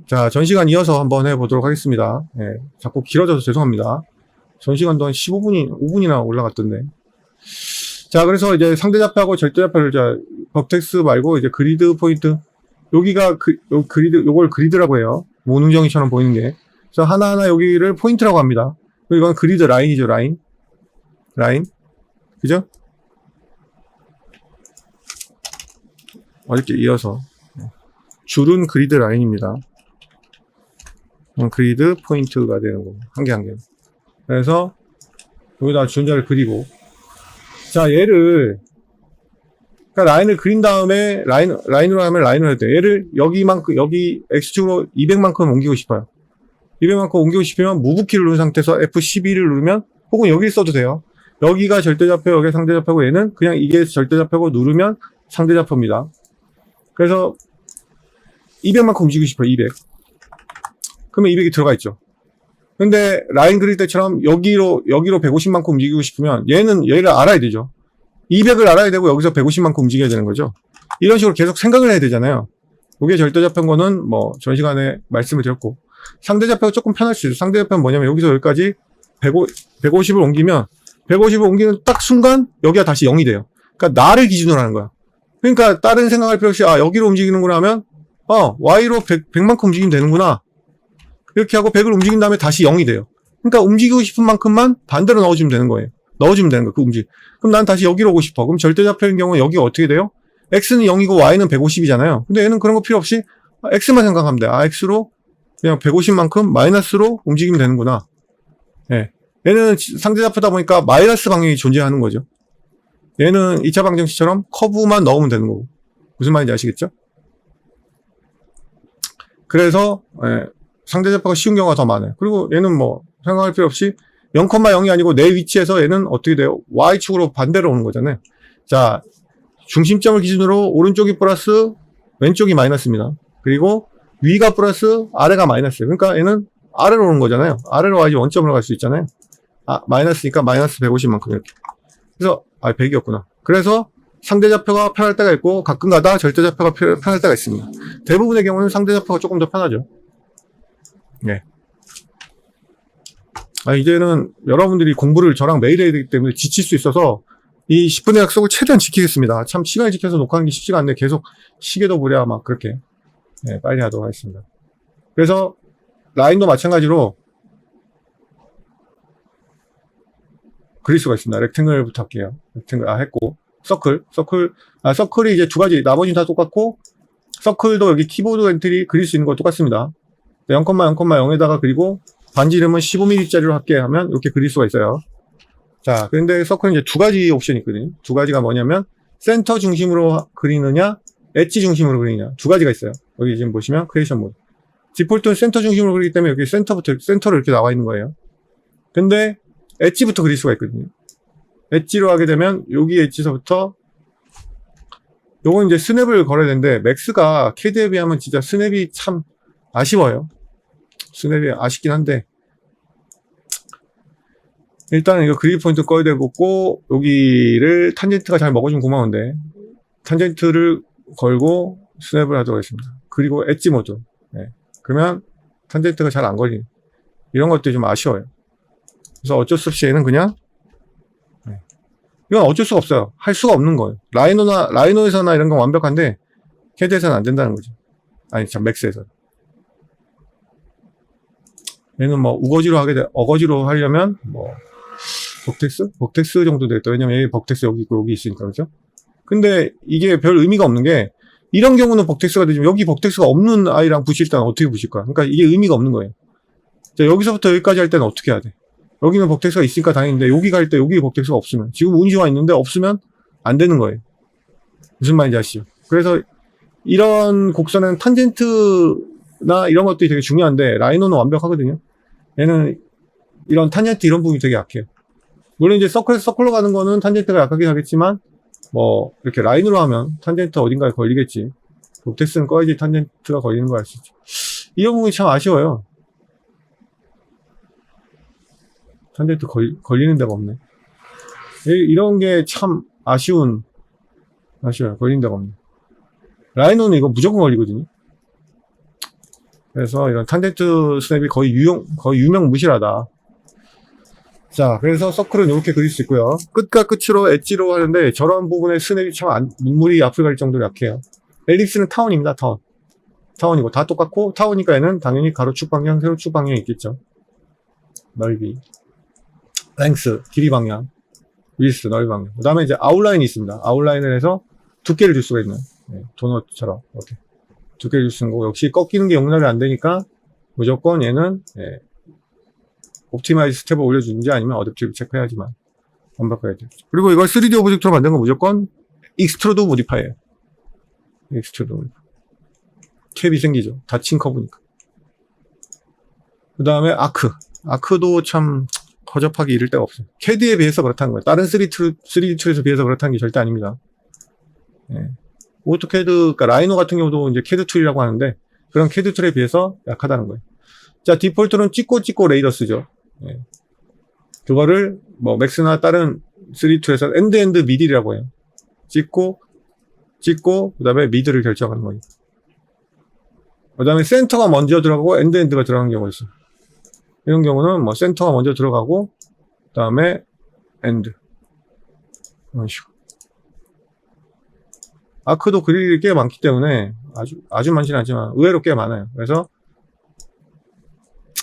자, 전시간 이어서 한번 해보도록 하겠습니다. 예, 자꾸 길어져서 죄송합니다. 전시간도 한 15분이, 5분이나 올라갔던데. 자, 그래서 이제 상대좌표하고 절대좌표를, 버텍스 말고 이제 그리드 포인트. 여기가 요걸 그리드라고 해요. 모눈정이처럼 보이는 게. 그래서 하나하나 여기를 포인트라고 합니다. 그리고 이건 그리드 라인이죠, 라인. 그죠? 이렇게 이어서. 줄은 그리드 라인입니다. 그리드 포인트가 되는 거고, 한 개 한 개. 그래서 여기다 주전자를 그리고, 자, 얘를, 그러니까 라인을 그린 다음에 라인으로 하면 라인을 할 때 얘를 여기만큼, 여기 X축으로 200만큼 옮기고 싶어요. 200만큼 옮기고 싶으면 무브키를 누른 상태에서 F12를 누르면, 혹은 여기를 써도 돼요. 여기가 절대좌표, 여기가 상대좌표고, 얘는 그냥 이게 절대좌표고 누르면 상대좌표입니다. 그래서 200만큼 움직이고 싶어요. 200. 그러면 200이 들어가 있죠. 근데 라인 그릴 때처럼 여기로 150만큼 움직이고 싶으면 얘를 알아야 되죠. 200을 알아야 되고 여기서 150만큼 움직여야 되는 거죠. 이런 식으로 계속 생각을 해야 되잖아요. 이게 절대좌표인 거는 뭐 전 시간에 말씀을 드렸고, 상대좌표가 조금 편할 수 있어요. 상대좌표는 뭐냐면 여기서 여기까지 150을 옮기면 150을 옮기는 딱 순간 여기가 다시 0이 돼요. 그러니까 나를 기준으로 하는 거야. 그러니까 다른 생각할 필요 없이 여기로 움직이는구나 하면 Y로 100만큼 움직이면 되는구나. 이렇게 하고 100을 움직인 다음에 다시 0이 돼요. 그러니까 움직이고 싶은 만큼만 반대로 넣어주면 되는 거예요. 넣어주면 되는 거예요. 그 움직. 그럼 난 다시 여기로 오고 싶어. 그럼 절대좌표인 경우는 여기가 어떻게 돼요? X는 0이고 Y는 150이잖아요. 근데 얘는 그런 거 필요 없이 X만 생각하면 돼. X로 그냥 150만큼 마이너스로 움직이면 되는구나. 예. 얘는 상대좌표다 보니까 마이너스 방향이 존재하는 거죠. 얘는 2차 방정식처럼 커브만 넣으면 되는 거고. 무슨 말인지 아시겠죠? 그래서 상대좌표가 쉬운 경우가 더 많아요. 그리고 얘는 뭐 생각할 필요 없이 0,0이 아니고 내 위치에서 얘는 어떻게 돼요? Y축으로 반대로 오는 거잖아요. 자, 중심점을 기준으로 오른쪽이 플러스 왼쪽이 마이너스입니다. 그리고 위가 플러스 아래가 마이너스예요. 그러니까 얘는 아래로 오는 거잖아요. 아래로 와야지 원점으로 갈 수 있잖아요. 마이너스니까 마이너스 150만큼 이렇게. 그래서 100이었구나. 그래서 상대좌표가 편할 때가 있고 가끔가다 절대좌표가 편할 때가 있습니다. 대부분의 경우는 상대좌표가 조금 더 편하죠. 네. 이제는 여러분들이 공부를 저랑 매일 해야 되기 때문에 지칠 수 있어서 이 10분의 약속을 최대한 지키겠습니다. 참 시간을 지켜서 녹화하는 게 쉽지가 않네. 계속 시계도 보랴 막 그렇게 빨리 하도록 하겠습니다. 그래서 라인도 마찬가지로 그릴 수가 있습니다. 렉탱글부터 할게요. 렉탱글 했고 서클이 이제 두 가지, 나머지는 다 똑같고 서클도 여기 키보드 엔트리 그릴 수 있는 거 똑같습니다. 0,0,0에다가 그리고 반지 이름은 15mm짜리로 할게 하면 이렇게 그릴 수가 있어요. 자, 그런데 서클은 이제 두 가지 옵션이 있거든요. 두 가지가 뭐냐면 센터 중심으로 그리느냐, 엣지 중심으로 그리느냐. 두 가지가 있어요. 여기 지금 보시면 크리에이션 모드. 디폴트는 센터 중심으로 그리기 때문에 여기 센터로 이렇게 나와 있는 거예요. 근데 엣지부터 그릴 수가 있거든요. 엣지로 하게 되면 여기 엣지서부터 요건 이제 스냅을 걸어야 되는데 맥스가 KD에 비하면 진짜 스냅이 참 아쉬워요. 스냅이 아쉽긴 한데 일단은 이거 그리드 포인트 꺼야 되고 여기를 탄젠트가 잘 먹어주면 고마운데 탄젠트를 걸고 스냅을 하도록 하겠습니다. 그리고 엣지 모드. 그러면 탄젠트가 잘 안 걸리는 이런 것들이 좀 아쉬워요. 그래서 어쩔 수 없이 얘는 그냥 이건 어쩔 수가 없어요. 할 수가 없는 거예요. 라이노에서나 이런 건 완벽한데 캐드에서는 안 된다는 거죠. 맥스에서. 얘는 뭐 어거지로 하려면 뭐 벅텍스 정도 되겠다. 왜냐면 여기 벅텍스 여기 있고 여기 있으니까. 그렇죠? 근데 이게 별 의미가 없는 게 이런 경우는 벅텍스가 되지만 여기 벅텍스가 없는 아이랑 부실 때는 어떻게 부실 거야? 그러니까 이게 의미가 없는 거예요. 자, 여기서부터 여기까지 할 때는 어떻게 해야 돼? 여기는 벅텍스가 있으니까 다행인데 여기 갈 때 여기 벅텍스가 없으면 지금 운시가 있는데 없으면 안 되는 거예요. 무슨 말인지 아시죠? 그래서 이런 곡선은 탄젠트나 이런 것들이 되게 중요한데 라이노는 완벽하거든요. 얘는 이런 탄젠트 이런 부분이 되게 약해요. 물론 이제 서클로 가는 거는 탄젠트가 약하긴 하겠지만 뭐 이렇게 라인으로 하면 탄젠트 어딘가에 걸리겠지. 벅텍스는 꺼야지 탄젠트가 걸리는 거 알 수 있죠. 이런 부분이 참 아쉬워요. 탄젠트 걸리는 데가 없네. 이런 게 참 아쉬워요. 걸리는 데가 없네. 라이노는 이거 무조건 걸리거든요. 그래서 이런 탄젠트 스냅이 거의 유명무실하다. 자, 그래서 서클은 이렇게 그릴 수 있고요. 끝과 끝으로 엣지로 하는데 저런 부분에 스냅이 참 눈물이 앞을 가릴 정도로 약해요. 엘립스는 타원입니다. 타원이고 다 똑같고, 타원이니까 얘는 당연히 가로축 방향, 세로축 방향이 있겠죠. 넓이, 랭스, 길이 방향, 위스, 넓이 방향. 그 다음에 이제 아웃라인이 있습니다. 아웃라인을 해서 두께를 줄 수가 있는, 도넛처럼 이렇게 두께를 줄 수 있는 거고, 역시 꺾이는 게 용납이 안 되니까 무조건 얘는 옵티마이즈 스텝을 올려주는지 아니면 어댑티브 체크해야지만 안 바꿔야 돼요. 그리고 이걸 3D 오브젝트로 만든 건 무조건 익스트루드 모디파이예요. 익스트루드 모디파이. 캡이 생기죠. 닫힌 커브니까. 그 다음에 아크도 참 허접하기 이를 데가 없어요. 캐드에 비해서 그렇다는 거예요. 다른 3D 툴에서 비해서 그렇다는 게 절대 아닙니다. 오토캐드, 그러니까 라이노 같은 경우도 이제 캐드 툴이라고 하는데, 그런 캐드 툴에 비해서 약하다는 거예요. 자, 디폴트는 찍고 레이더스죠. 그거를 뭐 맥스나 다른 3D 툴에서 엔드 미들이라고 해요. 찍고 그 다음에 미들을 결정하는 거예요. 그 다음에 센터가 먼저 들어가고 엔드가 들어가는 경우가 있어요. 이런 경우는 뭐 센터가 먼저 들어가고 그 다음에 엔드, 이런 식으로. 아크도 그릴 게 많기 때문에 아주 많지는 않지만 의외로 꽤 많아요. 그래서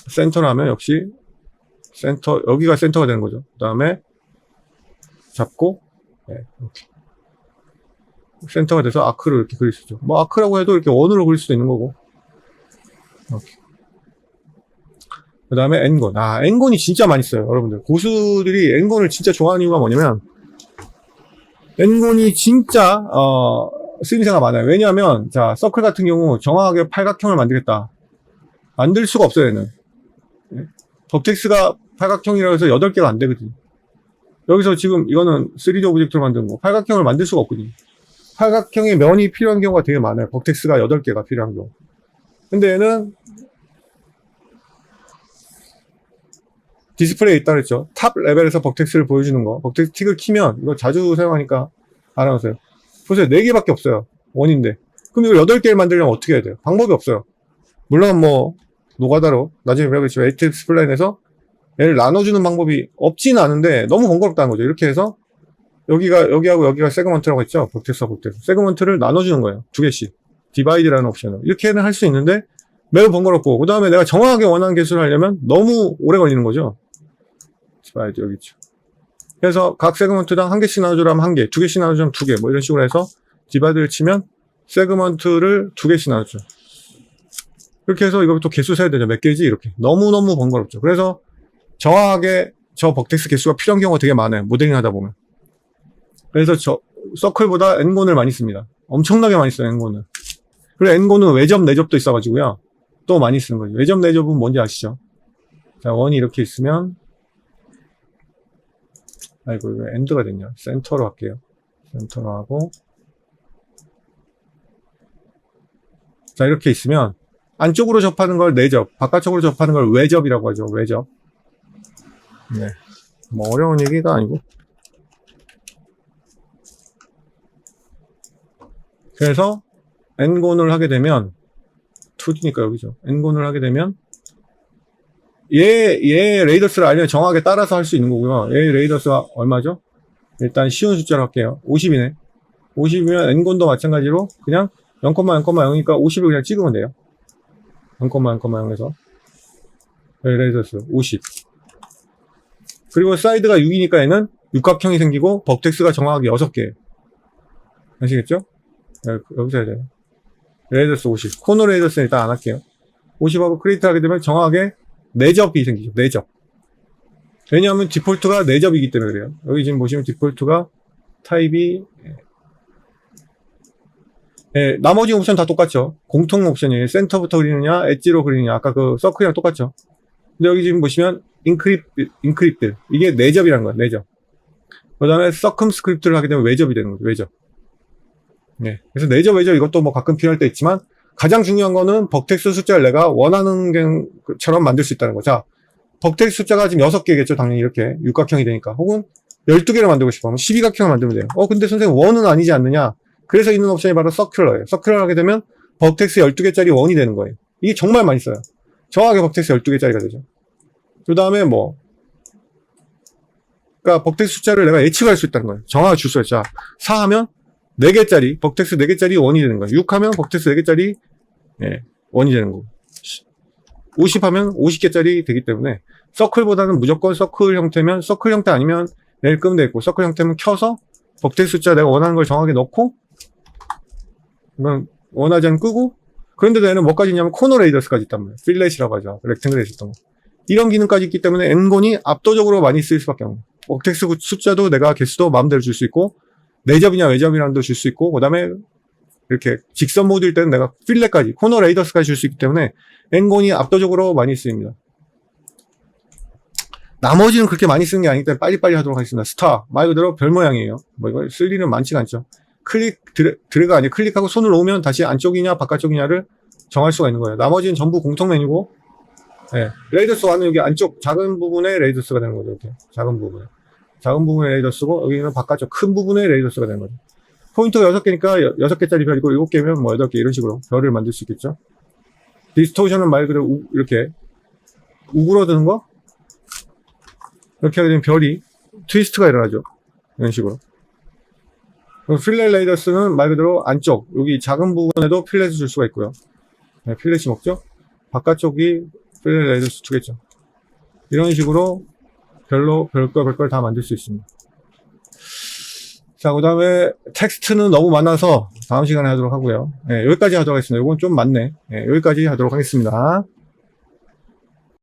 센터라면 역시 여기가 센터가 되는 거죠. 그 다음에 잡고 이렇게 센터가 돼서 아크를 이렇게 그릴 수 있죠. 뭐 아크라고 해도 이렇게 원으로 그릴 수도 있는 거고. 이렇게. 그 다음에 엔곤. 엔곤이 진짜 많이 써요, 여러분들. 고수들이 엔곤을 진짜 좋아하는 이유가 뭐냐면, 엔곤이 진짜 쓰임새가 많아요. 왜냐하면 자, 서클 같은 경우 정확하게 팔각형을 만들겠다. 만들 수가 없어요, 얘는. 버텍스가 팔각형이라고 해서 8개가 안 되거든요. 여기서 지금 이거는 3D 오브젝트로 만든 거. 팔각형을 만들 수가 없거든요. 팔각형의 면이 필요한 경우가 되게 많아요. 버텍스가 8개가 필요한 경우. 근데 얘는 디스플레이에 있다 그랬죠. 탑 레벨에서 버텍스를 보여주는 거. 버텍스 틱을 키면, 이거 자주 사용하니까 알아보세요. 보세요. 4개밖에 없어요. 원인데. 그럼 이걸 8개를 만들려면 어떻게 해야 돼요? 방법이 없어요. 물론 뭐 노가다로 나중에 배우겠지만 에이텍 스플라인에서 얘를 나눠주는 방법이 없지는 않은데 너무 번거롭다는 거죠. 이렇게 해서 여기하고 여기가 세그먼트라고 했죠. 버텍스와 버텍스. 세그먼트를 나눠주는 거예요. 2개씩. 디바이드라는 옵션을. 이렇게는 할 수 있는데 매우 번거롭고, 그 다음에 내가 정확하게 원하는 개수를 하려면 너무 오래 걸리는 거죠. 디바이드 여기 있죠. 그래서 각 세그먼트당 1개씩 나눠주라면 1개, 2개씩 나눠주면 2개, 뭐 이런 식으로 해서 디바이드를 치면 세그먼트를 2개씩 나눠줘. 이렇게 해서 이거 또 개수 세야 되죠. 몇 개지? 이렇게. 너무너무 번거롭죠. 그래서 정확하게 저 버텍스 개수가 필요한 경우가 되게 많아요. 모델링 하다 보면. 그래서 서클보다 엔곤을 많이 씁니다. 엄청나게 많이 써요, 엔곤을. 그리고 엔곤은 외접, 내접도 있어가지고요. 또 많이 쓰는 거죠. 외접, 내접은 뭔지 아시죠? 자, 원이 이렇게 있으면, 아이고, 왜 엔드가 됐냐? 센터로 할게요. 센터로 하고. 자, 이렇게 있으면, 안쪽으로 접하는 걸 내접, 바깥쪽으로 접하는 걸 외접이라고 하죠. 외접. 네. 뭐 어려운 얘기가 아니고. 그래서 엔곤을 하게 되면 2D니까 여기죠. 엔곤을 하게 되면 얘 레이더스를 알면 정확하게 따라서 할 수 있는 거고요. 얘 레이더스가 얼마죠? 일단 쉬운 숫자로 할게요. 50이네. 50이면 엔곤도 마찬가지로 그냥 0,0,0이니까 50을 그냥 찍으면 돼요. 0,0,0에서 레이더스 50. 그리고 사이드가 6이니까 얘는 육각형이 생기고 버텍스가 정확하게 6개. 아시겠죠? 여기서 해야 돼요. 레이더스 50. 코너 레이더스는 일단 안 할게요. 50하고 크리에이트 하게 되면 정확하게 4접이 생기죠. 4접. 왜냐하면 디폴트가 4접이기 때문에 그래요. 여기 지금 보시면 디폴트가 타입이 나머지 옵션 다 똑같죠. 공통 옵션이에요. 센터부터 그리느냐, 엣지로 그리느냐. 아까 그 서클이랑 똑같죠. 근데 여기 지금 보시면 인크립트. 이게 4접이라는 거예요. 4접. 그 다음에 서컴스크립트를 하게 되면 외접이 되는 거죠. 외접. 네. 그래서 내접, 외접 이것도 뭐 가끔 필요할 때 있지만 가장 중요한 거는 버텍스 숫자를 내가 원하는 것처럼 만들 수 있다는 거. 자, 버텍스 숫자가 지금 6개겠죠. 당연히 이렇게 육각형이 되니까. 혹은 12개를 만들고 싶으면 12각형을 만들면 돼요. 근데 선생님 원은 아니지 않느냐. 그래서 있는 옵션이 바로 서큘러예요. 서큘러 하게 되면 버텍스 12개짜리 원이 되는 거예요. 이게 정말 많이 써요. 정확하게 버텍스 12개짜리가 되죠. 그 다음에 뭐, 그러니까 버텍스 숫자를 내가 예측할 수 있다는 거예요. 정확하게 줄 수 있죠. 자, 4 하면 4개짜리, 버텍스 4개짜리 원이 되는 거예요. 6 하면 버텍스 4개짜리, 예, 원이 되는 거고. 50 하면 50개짜리 되기 때문에, 서클보다는 무조건 서클 형태면, 서클 형태 아니면 내일 끄면 되겠고, 서클 형태면 켜서, 버텍스 숫자 내가 원하는 걸 정확하게 넣고, 그러면 원하지 않으면 끄고, 그런데도 얘는 뭐까지 있냐면 코너 레이더스까지 있단 말이에요. 필렛이라고 하죠. 렉탱글에 있었던 거. 이런 기능까지 있기 때문에 엔곤이 압도적으로 많이 쓰일 수밖에 없는 거예요. 버텍스 숫자도 내가 개수도 마음대로 줄 수 있고, 내접이냐 외접이냐도 줄 수 있고, 그 다음에 이렇게 직선 모드일 때는 내가 필렛까지, 코너 레이더스까지 줄 수 있기 때문에 엔곤이 압도적으로 많이 쓰입니다. 나머지는 그렇게 많이 쓰는 게 아니기 때문에 빨리빨리 하도록 하겠습니다. 스타, 말 그대로 별 모양이에요. 뭐 이거 쓸 일은 많지가 않죠. 드래그 아니에요. 클릭하고 손을 놓으면 다시 안쪽이냐 바깥쪽이냐를 정할 수가 있는 거예요. 나머지는 전부 공통 메뉴고, 네. 레이더스 1은 여기 안쪽 작은 부분에 레이더스가 되는 거죠. 이렇게 작은 부분에. 작은 부분에 레이더스고, 여기는 바깥쪽 큰 부분에 레이더스가 되는 거죠. 포인트가 6개니까 6개짜리 별이고 7개면 뭐 8개 이런 식으로 별을 만들 수 있겠죠. 디스토션은 말 그대로 이렇게 우그러드는 거, 이렇게 하게 되면 별이 트위스트가 일어나죠. 이런 식으로. 필렛 레이더스는 말 그대로 안쪽, 여기 작은 부분에도 필렛을 줄 수가 있고요. 네, 필렛이 먹죠? 바깥쪽이 필렛 레이더스 주겠죠. 이런 식으로 별과 별걸 다 만들 수 있습니다. 자, 그 다음에 텍스트는 너무 많아서 다음 시간에 하도록 하고요. 네, 여기까지 하도록 하겠습니다. 이건 좀 많네. 네, 여기까지 하도록 하겠습니다.